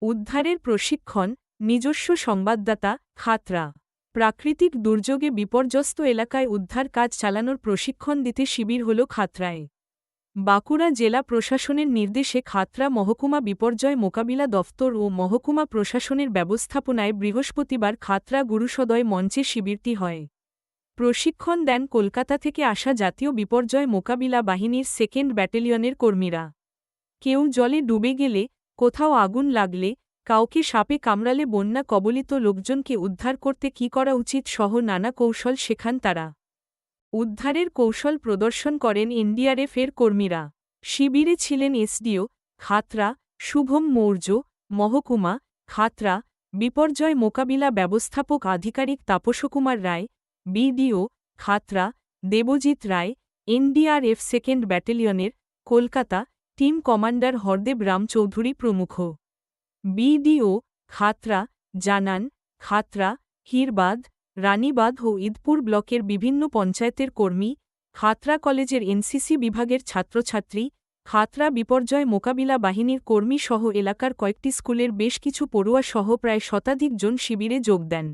উদ্ধারের প্রশিক্ষণ, নিজস্ব সংবাদদাতা, খাতড়া। প্রাকৃতিক দুর্যোগে বিপর্যস্ত এলাকায় উদ্ধার কাজ চালানোর প্রশিক্ষণ দিতে শিবির হল খাতড়ায়। বাঁকুড়া জেলা প্রশাসনের নির্দেশে খাতড়া মহকুমা বিপর্যয় মোকাবিলা দফতর ও মহকুমা প্রশাসনের ব্যবস্থাপনায় বৃহস্পতিবার খাতড়া গুরুসদয় মঞ্চে শিবিরটি হয়। প্রশিক্ষণ দেন কলকাতা থেকে আসা জাতীয় বিপর্যয় মোকাবিলা বাহিনীর 2nd ব্যাটালিয়নের কর্মীরা। কেউ জলে ডুবে গেলে, কোথাও আগুন লাগলে, কাউকে সাপে কামড়ালে বন্যা কবলিত লোকজনকে উদ্ধার করতে কী করা উচিত সহ নানা কৌশল শেখান তারা। উদ্ধারের কৌশল প্রদর্শন করেন এনডিআরএফ এর কর্মীরা। শিবিরে ছিলেন এসডিও, খাতড়া, শুভম মৌর্য, মহকুমা, খাতড়া, বিপর্যয় মোকাবিলা ব্যবস্থাপক আধিকারিক Tapas Kumar Roy, BDO, Khatra, Debajit Roy, NDRF 2nd ব্যাটালিয়নের, কলকাতা, টিম কমান্ডার হরদেব রাম চৌধুরী প্রমুখ। বিডিও, খাতড়া, জানান, খাতড়া, হিরবাদ, রানীবাঁধ ও ইদপুর ব্লকের বিভিন্ন পঞ্চায়েতের কর্মী, খাতড়া কলেজের এনসিসি বিভাগের ছাত্রছাত্রী, খাতড়া বিপর্যয় মোকাবিলা বাহিনীর কর্মী সহ এলাকার কয়েকটি স্কুলের বেশ কিছু পড়ুয়া সহ প্রায় শতাধিক জন শিবিরে যোগ দেন।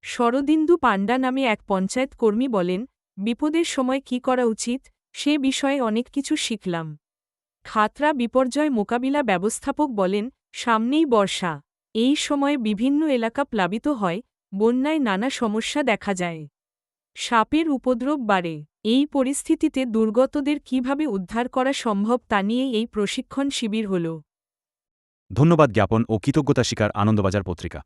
শরদিন্দু পাণ্ডা নামে এক পঞ্চায়েত কর্মী বলেন, বিপদের সময় কী করা উচিত, সে বিষয়ে অনেক কিছু শিখলাম। খাতড়া বিপর্যয় মোকাবিলা ব্যবস্থাপক বলেন, সামনেই বর্ষা। এই সময়ে বিভিন্ন এলাকা প্লাবিত হয়, বন্যায় নানা সমস্যা দেখা যায়। সাপের উপদ্রব বাড়ে। এই পরিস্থিতিতে দুর্গতদের কিভাবে উদ্ধার করা সম্ভব তা নিয়েই এই প্রশিক্ষণ শিবির হল। ধন্যবাদ জ্ঞাপন ও কৃতজ্ঞতা স্বীকার আনন্দবাজার পত্রিকা।